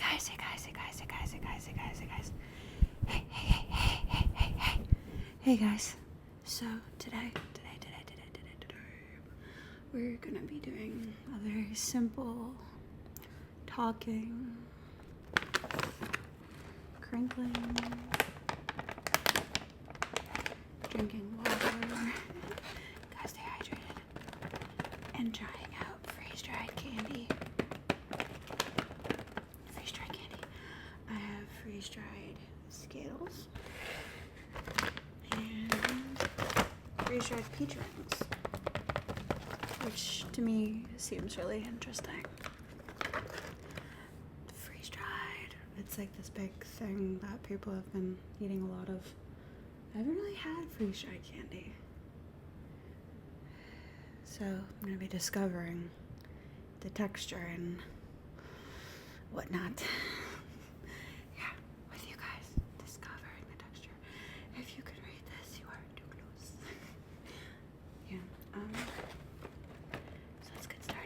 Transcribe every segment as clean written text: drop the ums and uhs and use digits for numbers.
guys, hey guys. Hey guys. So today, we're gonna be doing a very simple talking, crinkling, drinking water, gotta stay hydrated, and trying out freeze-dried candy. I have freeze-dried Skittles and freeze-dried peach rings, which to me seems really interesting. Freeze-dried, it's like this big thing that people have been eating a lot of. I haven't really had freeze-dried candy, so I'm gonna be discovering the texture and whatnot. Yeah, with you guys, discovering the texture. If you could read this, you are too close. Yeah, so let's get started.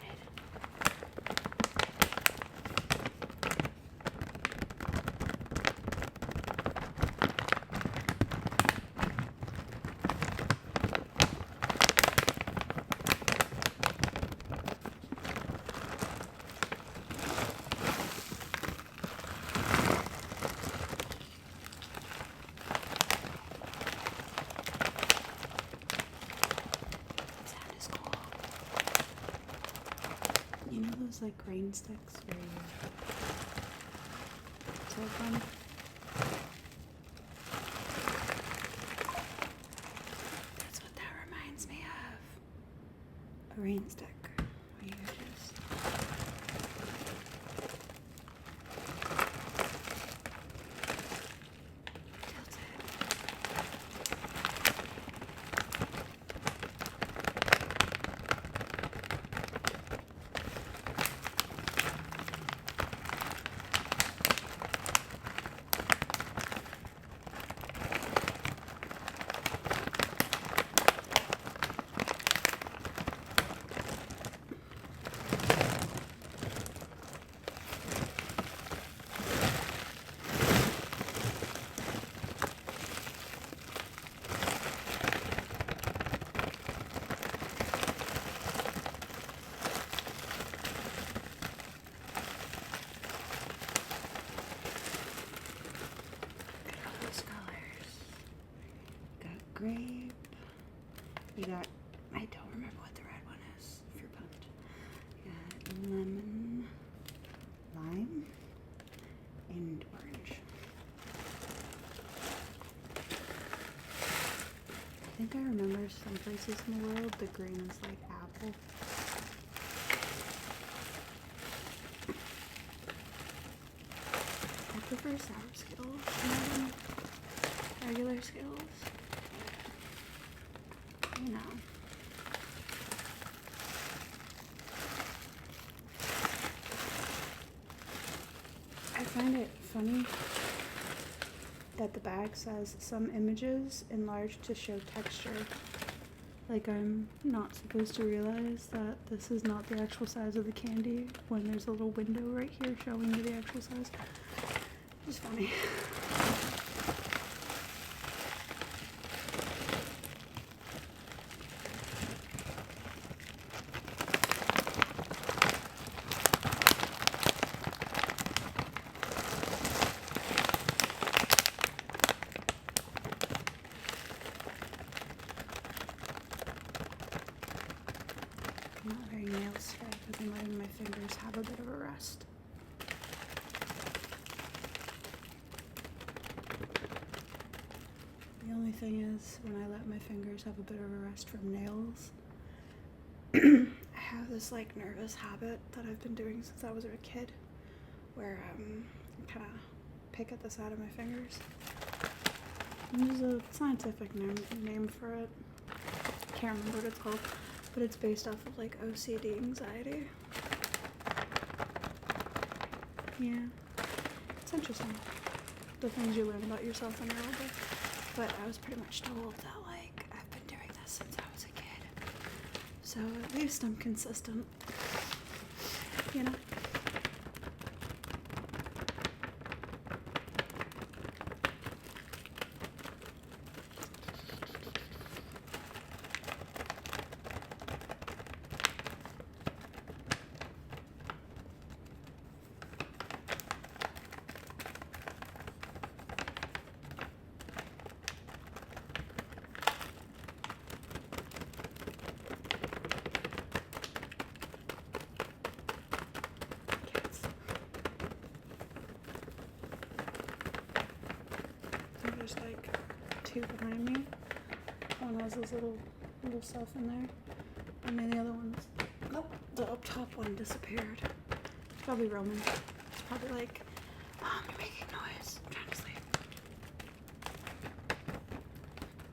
Sound is cool. You know those like grain sticks where you tilt them? That's what that reminds me of. A rain stick. Where you just tilt it. Those colors. Got grape. You got, I don't remember what the red one is. Fruit punch. You got lemon, lime, and orange. I think I remember some places in the world the green is like apple. I prefer sour Skittles more than regular Skittles. You know. I find it funny that the bag says some images enlarged to show texture. Like I'm not supposed to realize that this is not the actual size of the candy when there's a little window right here showing you the actual size. It's funny. I'm not very nails today because I'm letting my fingers have a bit of a rest. The only thing is, when I let my fingers have a bit of a rest from nails, I have this like nervous habit that I've been doing since I was a kid, where I kind of pick at the side of my fingers. There's a scientific name for it. I can't remember what it's called, but it's based off of like OCD anxiety. Yeah, it's interesting, the things you learn about yourself when you're older. But I was pretty much told that like I've been doing this since I was a kid, so at least I'm consistent, you know. two behind me. One has this little stuff in there. And then the other one's, nope, the up top one disappeared. It's probably roaming. It's probably like, Mom, you're making noise. I'm trying to sleep.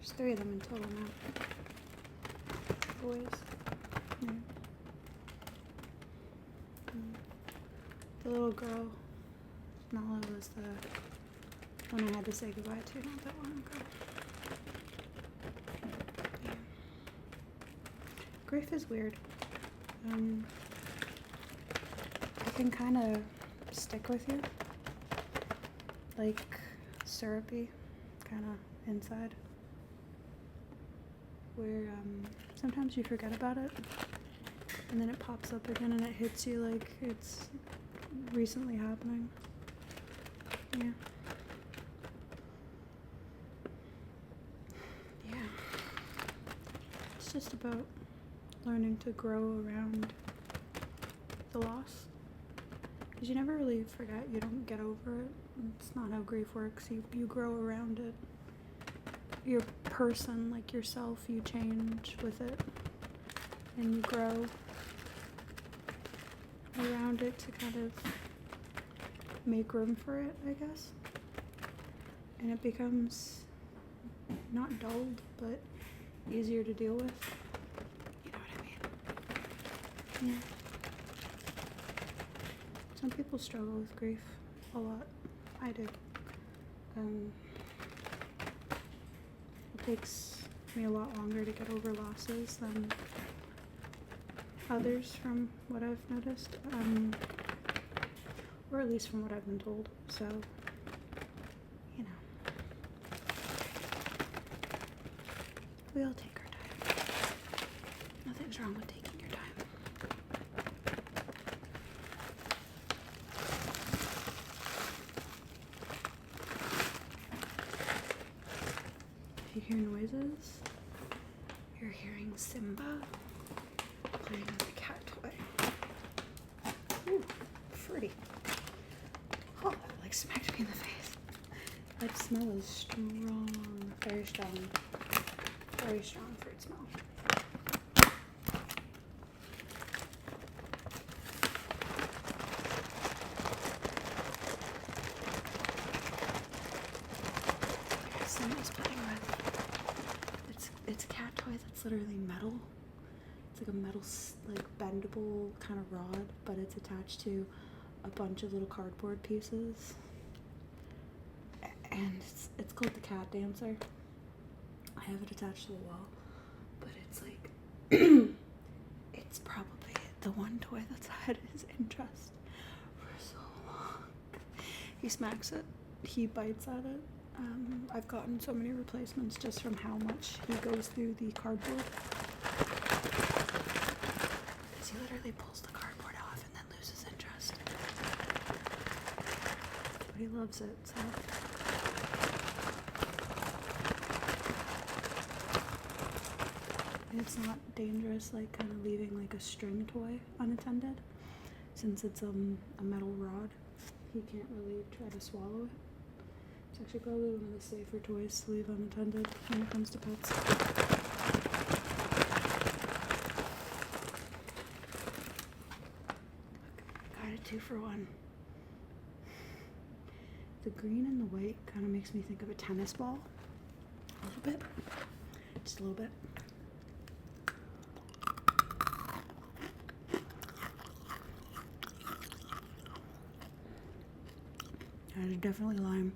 There's 3 of them in total now. Boys. Yeah. The little girl, Nala, was the one I had to say goodbye to not that long ago. Yeah. Grief is weird. It can kind of stick with you, like syrupy, kind of inside, where sometimes you forget about it, and then it pops up again and it hits you like it's recently happening. Yeah. Yeah. It's just about learning to grow around the loss. Because you never really forget, you don't get over it. It's not how grief works. You grow around it. Your person, like yourself, you change with it. And you grow around it to kind of make room for it, I guess. And it becomes not dulled, but easier to deal with. You know what I mean? Yeah. Some people struggle with grief a lot. I do. It takes me a lot longer to get over losses than others, from what I've noticed, or at least from what I've been told. So, you know, we all take our time. Nothing's wrong with taking your time. If you hear noises, you're hearing Simba playing with the cat toy. Ooh, fruity. Oh, that like smacked me in the face. That smell is strong, very strong fruit smell. Simba's playing with. It's a cat toy that's literally metal. It's like a metal, like bendable kind of rod, but it's attached to a bunch of little cardboard pieces. And it's called the cat dancer. I have it attached to the wall, but it's like it's probably the one toy that's had his interest for so long. He smacks it, he bites at it. I've gotten so many replacements just from how much he goes through the cardboard. Because he literally pulls the cardboard off and then loses interest. But he loves it, so. It's not dangerous, like kind of leaving like a string toy unattended. Since it's a metal rod, he can't really try to swallow it. It's actually probably one of the safer toys to leave unattended when it comes to pets. Got a 2 for 1. The green and the white kind of makes me think of a tennis ball. A little bit. Just a little bit. That is definitely lime.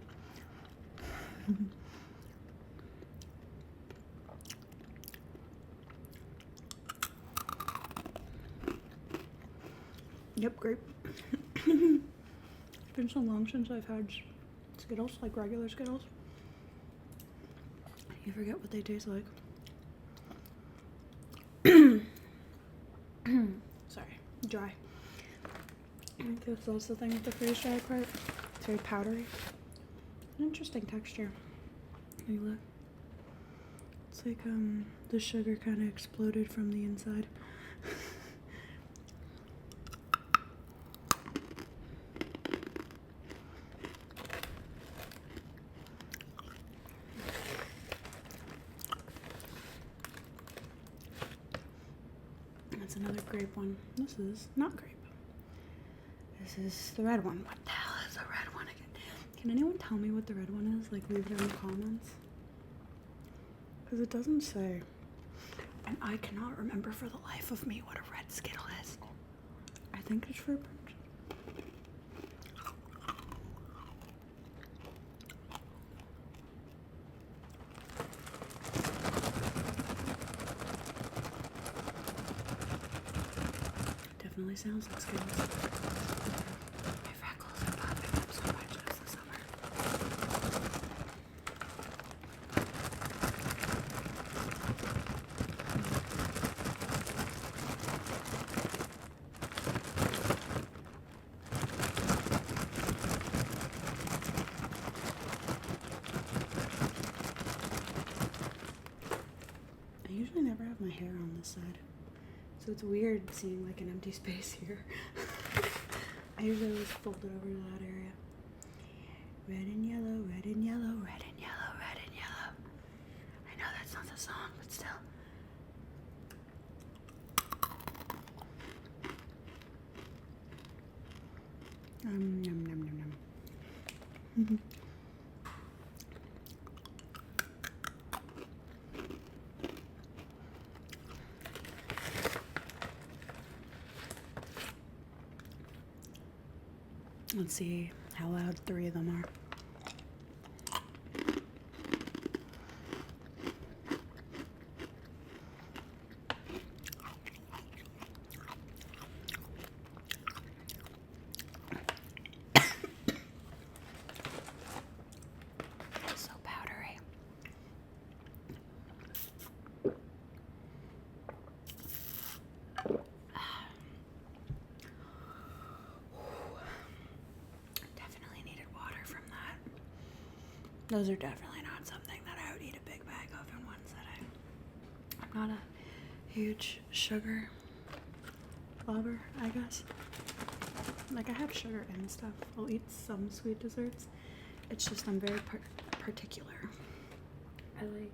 Yep, grape. It's been so long since I've had Skittles, like regular Skittles. You forget what they taste like. Sorry, dry. I guess that's the thing with the freeze dry part. It's very powdery. An interesting texture. Hey, look. It's like the sugar kind of exploded from the inside. it's another grape one. This is not grape. This is the red one. What the hell is the red one again? Can anyone tell me what the red one is? Like, leave it in the comments. Because it doesn't say. And I cannot remember for the life of me what a red Skittle is. I think it's fruit punch. Definitely sounds like Skittles. My freckles are popping up so much this summer. I usually never have my hair on this side. So it's weird seeing like an empty space here. I usually always fold it over to that area. Red and yellow, red and yellow, red and yellow, red and yellow. I know that's not the song, but still. Yum, yum, yum, yum. Let's see how loud 3 of them are. So powdery. Those are definitely not something that I would eat a big bag of in one sitting. I'm not a huge sugar lover, I guess. Like, I have sugar and stuff. I'll eat some sweet desserts. It's just I'm very particular. I like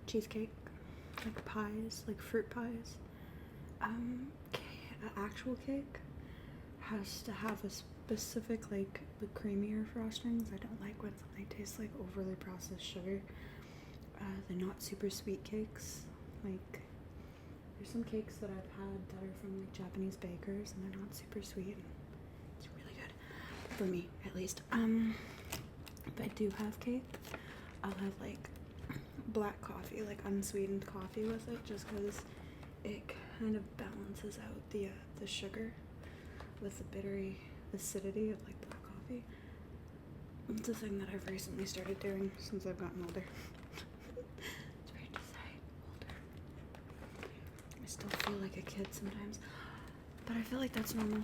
cheesecake, like pies, like fruit pies. Actual cake has to have a specific, like, the creamier frostings. I don't like when something tastes like overly processed sugar. The not super sweet cakes, like, there's some cakes that I've had that are from like Japanese bakers and they're not super sweet and it's really good for me, at least. If I do have cake, I'll have like black coffee, like unsweetened coffee with it, just because it kind of balances out the sugar with the bittery acidity of like black coffee. It's a thing that I've recently started doing since I've gotten older. It's weird to say, older. I still feel like a kid sometimes, but I feel like that's normal.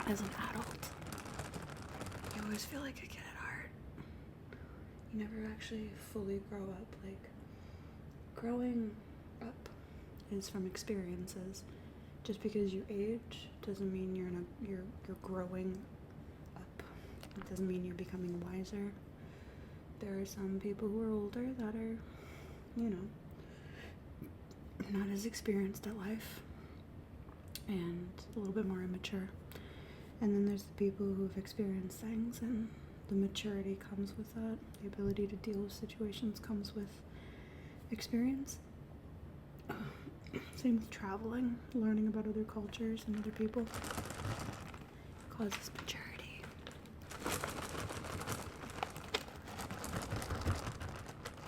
As an adult, you always feel like a kid at heart. You never actually fully grow up. Like, growing up is from experiences. Just because you age doesn't mean you're growing up. It doesn't mean you're becoming wiser. There are some people who are older that are, you know, not as experienced at life and a little bit more immature. And then there's the people who've experienced things, and the maturity comes with that. The ability to deal with situations comes with experience. Same with traveling, learning about other cultures and other people. Causes maturity.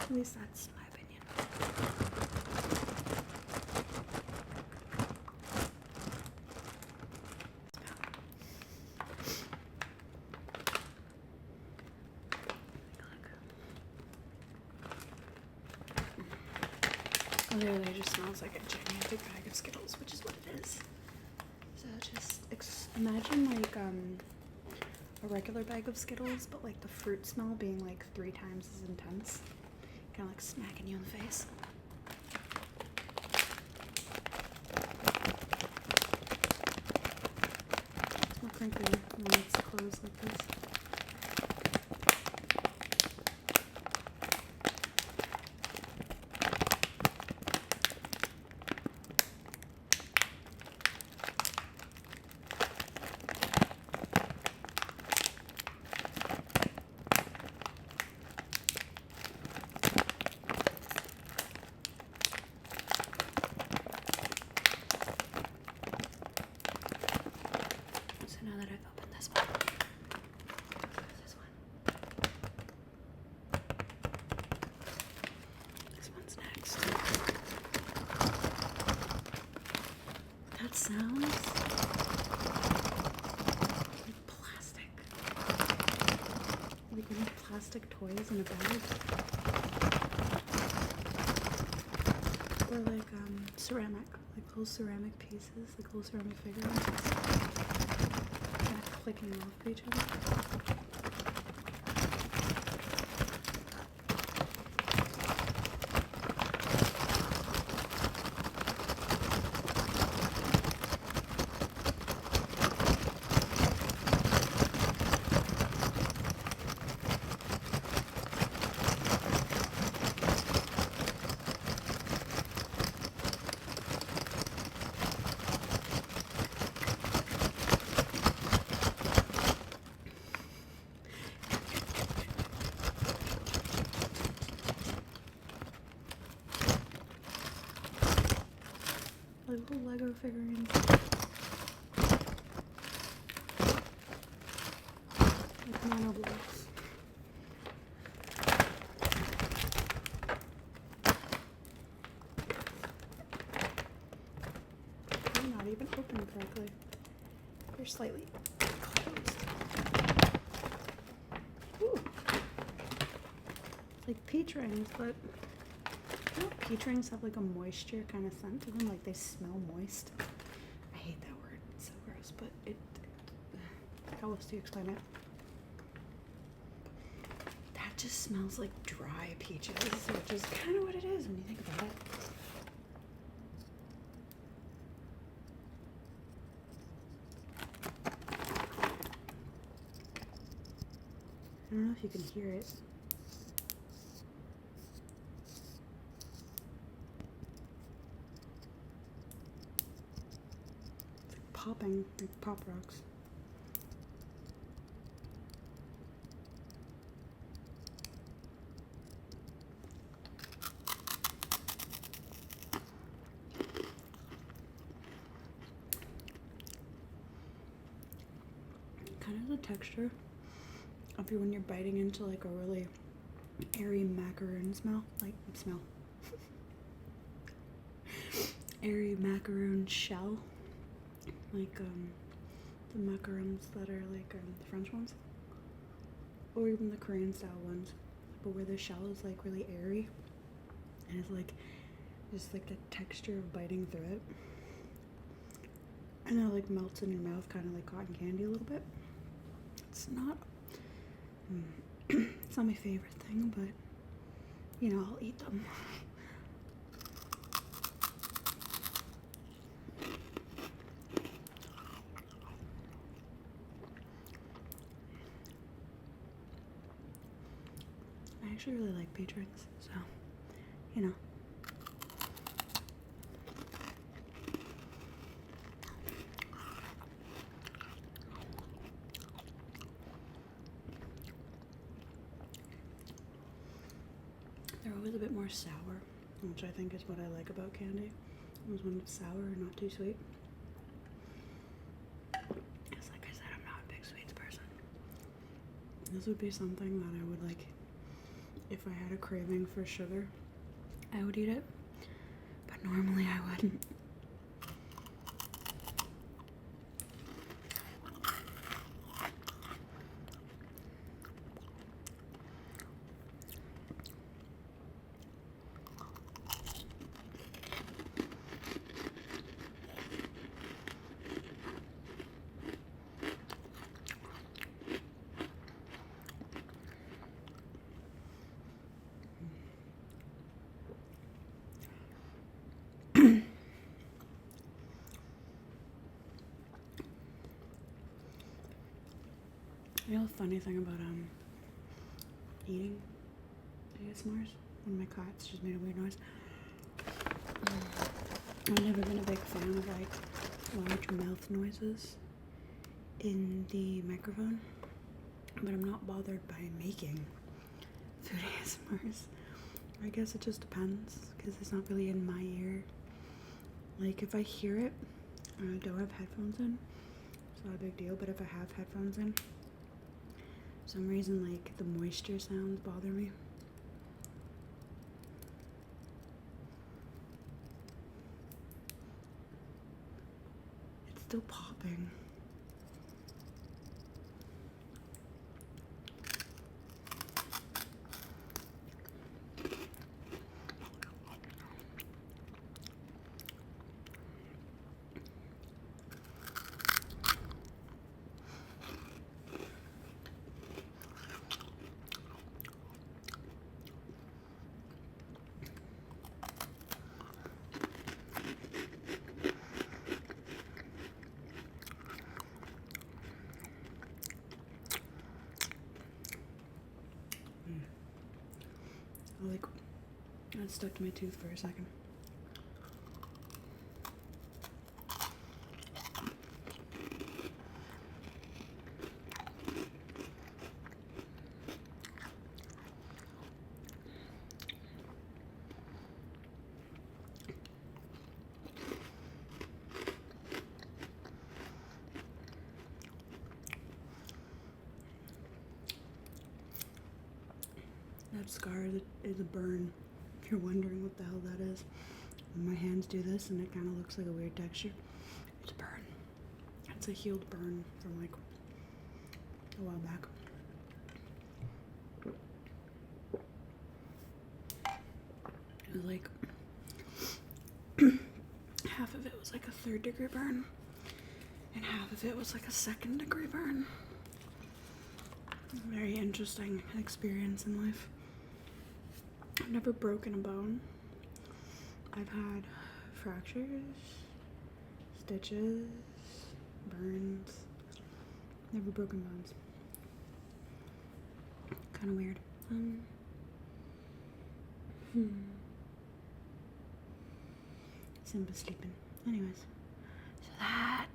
At least that's my opinion. Literally just smells like a gigantic bag of Skittles, which is what it is. So just imagine like a regular bag of Skittles, but like the fruit smell being like 3 times as intense. Kind of like smacking you in the face. It's more crinkly when it's closed like this. this one. This one. This one's next. That sounds like plastic. Like when plastic toys in a bag. Or like ceramic, like little ceramic pieces, like little ceramic figurines, kind of clicking off each other. Like little Lego figurines. Like monoblocks. They're not even open correctly. They're slightly closed. Ooh. It's like peach rings, but you know, peach rings have like a moisture kind of scent to them, like they smell moist. I hate that word, it's so gross, but how else do you explain it? That just smells like dry peaches, which is kind of what it is when you think about it. I don't know if you can hear it. Popping like pop rocks. Kind of the texture of when you're biting into like a really airy macaroon smell. Airy macaroon shell. Like the macarons that are like the French ones, or even the Korean style ones, but where the shell is like really airy and it's like just like the texture of biting through it, and it like melts in your mouth, kind of like cotton candy a little bit. It's not it's not my favorite thing, but you know, I'll eat them. I actually really like peach rings, so, you know. They're always a bit more sour, which I think is what I like about candy. Is when it's sour and not too sweet. Because like I said, I'm not a big sweets person. This would be something that I would like. If I had a craving for sugar, I would eat it, but normally I wouldn't. You know the funny thing about eating ASMRs? One of my cats just made a weird noise. I've never been a big fan of like large mouth noises in the microphone, but I'm not bothered by making food ASMRs. I guess it just depends, because it's not really in my ear. Like if I hear it and I don't have headphones in, not a big deal, but if I have headphones in, for some reason, like, the moisture sounds bother me. It's still popping. Like, that stuck to my tooth for a second. That scar is a burn, if you're wondering what the hell that is. When my hands do this and it kind of looks like a weird texture, it's a burn. It's a healed burn from like a while back. It was like half of it was like a 3rd-degree burn and half of it was like a 2nd-degree burn. Very interesting experience in life. I've never broken a bone. I've had fractures, stitches, burns, never broken bones. Kind of weird. Simba's sleeping. Anyways, so that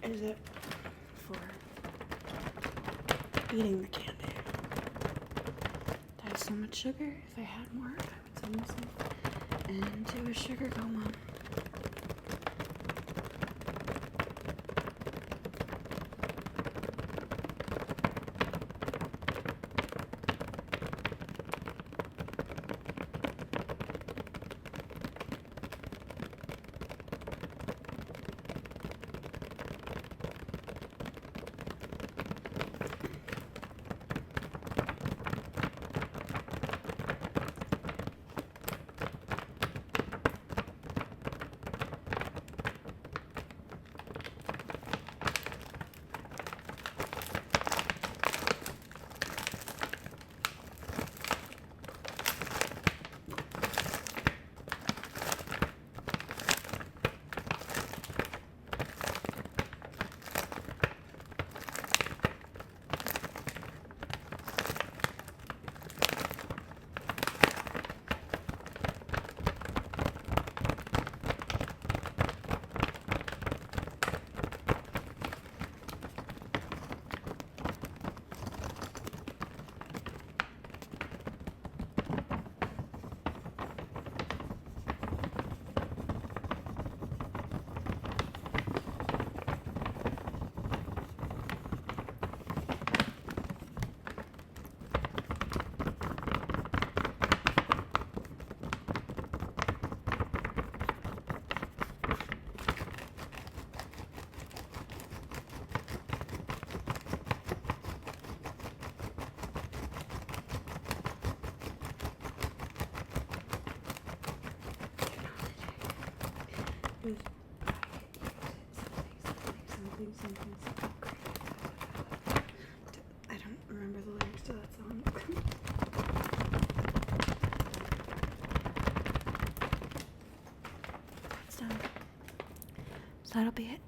is it for eating the candy. I have so much sugar. If I had more, I would send myself into a sugar coma. Something. I don't remember the lyrics to that song. It's done. So that'll be it.